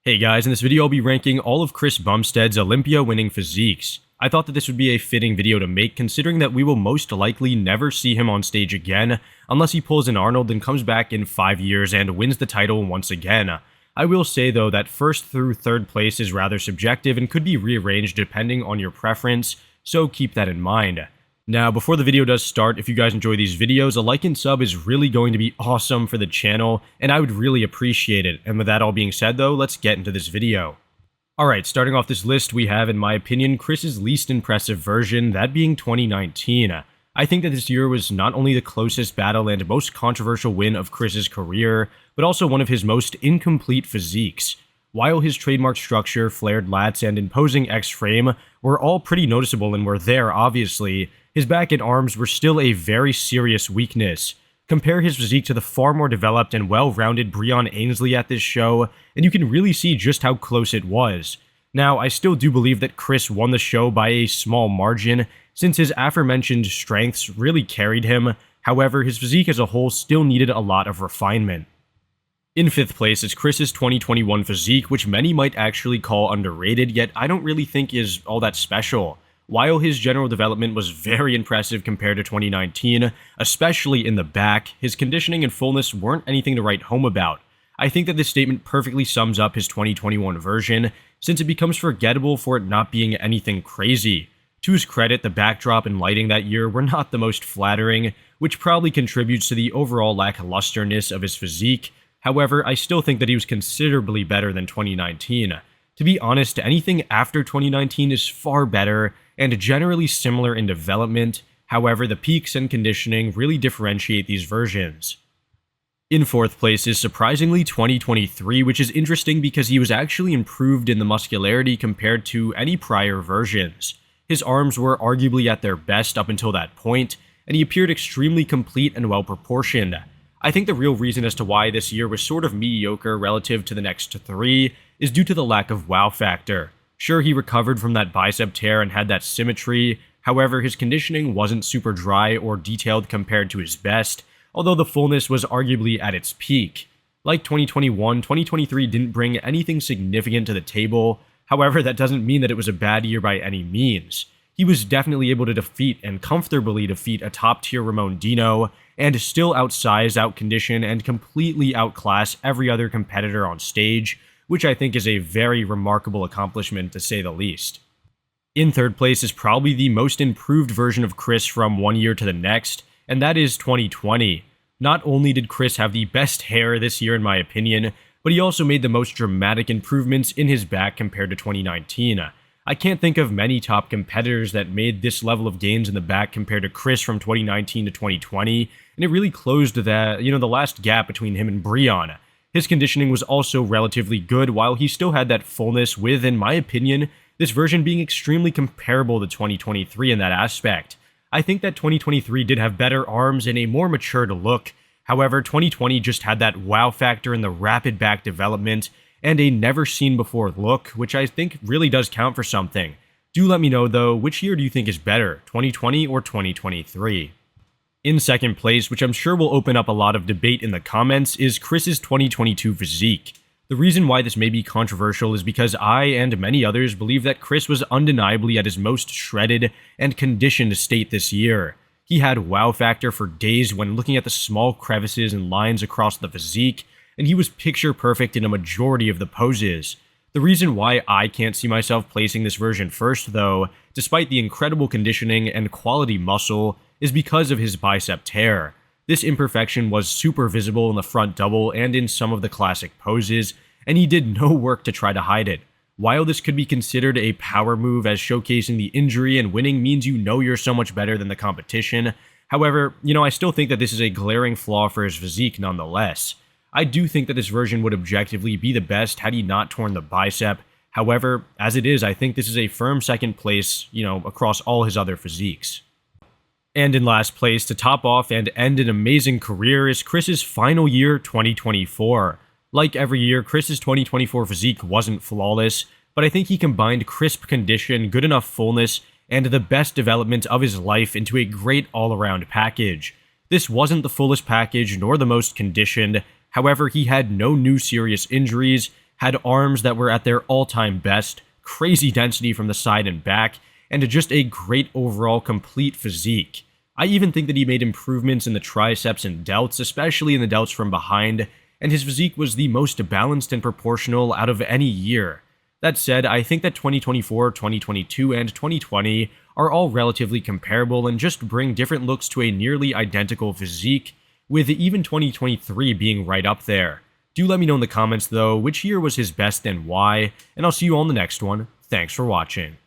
Hey guys, in this video I'll be ranking all of Chris Bumstead's Olympia winning physiques. I thought that this would be a fitting video to make considering that we will most likely never see him on stage again unless he pulls an Arnold and comes back in 5 years and wins the title once again. I will say though that first through third place is rather subjective and could be rearranged depending on your preference, so keep that in mind. Now, before the video does start, if you guys enjoy these videos, a like and sub is really going to be awesome for the channel, and I would really appreciate it. And with that all being said though, let's get into this video. Alright, starting off this list, we have, in my opinion, Chris's least impressive version, that being 2019. I think that this year was not only the closest battle and most controversial win of Chris's career, but also one of his most incomplete physiques. While his trademark structure, flared lats, and imposing X-frame were all pretty noticeable and were there, obviously, his back and arms were still a very serious weakness. Compare his physique to the far more developed and well-rounded Breon Ainsley at this show, and you can really see just how close it was. Now, I still do believe that Chris won the show by a small margin, since his aforementioned strengths really carried him. However, his physique as a whole still needed a lot of refinement. In 5th place is Chris's 2021 physique, which many might actually call underrated, yet I don't really think is all that special. While his general development was very impressive compared to 2019, especially in the back, his conditioning and fullness weren't anything to write home about. I think that this statement perfectly sums up his 2021 version, since it becomes forgettable for it not being anything crazy. To his credit, the backdrop and lighting that year were not the most flattering, which probably contributes to the overall lacklusterness of his physique. However, I still think that he was considerably better than 2019. To be honest, anything after 2019 is far better, and generally similar in development. However, the peaks and conditioning really differentiate these versions. In 4th place is surprisingly 2023, which is interesting because he was actually improved in the muscularity compared to any prior versions. His arms were arguably at their best up until that point, and he appeared extremely complete and well proportioned. I think the real reason as to why this year was sort of mediocre relative to the next 3 is due to the lack of wow factor. Sure, he recovered from that bicep tear and had that symmetry, however, his conditioning wasn't super dry or detailed compared to his best, although the fullness was arguably at its peak. Like 2021, 2023 didn't bring anything significant to the table, however, that doesn't mean that it was a bad year by any means. He was definitely able to defeat and comfortably defeat a top-tier Ramon Dino, and still outsize, outcondition, and completely outclass every other competitor on stage, which I think is a very remarkable accomplishment to say the least. In 3rd place is probably the most improved version of Chris from one year to the next, and that is 2020. Not only did Chris have the best hair this year in my opinion, but he also made the most dramatic improvements in his back compared to 2019. I can't think of many top competitors that made this level of gains in the back compared to Chris from 2019 to 2020, and it really closed the last gap between him and Breon. His conditioning was also relatively good, while he still had that fullness with, in my opinion, this version being extremely comparable to 2023 in that aspect. I think that 2023 did have better arms and a more matured look. However, 2020 just had that wow factor in the rapid back development and a never-seen-before look, which I think really does count for something. Do let me know, though, which year do you think is better, 2020 or 2023? In 2nd place, which I'm sure will open up a lot of debate in the comments, is Chris's 2022 physique. The reason why this may be controversial is because I and many others believe that Chris was undeniably at his most shredded and conditioned state this year. He had wow factor for days when looking at the small crevices and lines across the physique, and he was picture perfect in a majority of the poses. The reason why I can't see myself placing this version first, though, despite the incredible conditioning and quality muscle, is because of his bicep tear. This imperfection was super visible in the front double and in some of the classic poses, and he did no work to try to hide it. While this could be considered a power move as showcasing the injury and winning means you know you're so much better than the competition, however, I still think that this is a glaring flaw for his physique nonetheless. I do think that this version would objectively be the best had he not torn the bicep. However, as it is, I think this is a firm 2nd place, across all his other physiques. And in last place, to top off and end an amazing career, is Chris's final year, 2024. Like every year, Chris's 2024 physique wasn't flawless, but I think he combined crisp condition, good enough fullness, and the best development of his life into a great all-around package. This wasn't the fullest package nor the most conditioned, however, he had no new serious injuries, had arms that were at their all-time best, crazy density from the side and back, and just a great overall complete physique. I even think that he made improvements in the triceps and delts, especially in the delts from behind, and his physique was the most balanced and proportional out of any year. That said, I think that 2024, 2022, and 2020 are all relatively comparable and just bring different looks to a nearly identical physique, with even 2023 being right up there. Do let me know in the comments though which year was his best and why, and I'll see you on the next one. Thanks for watching.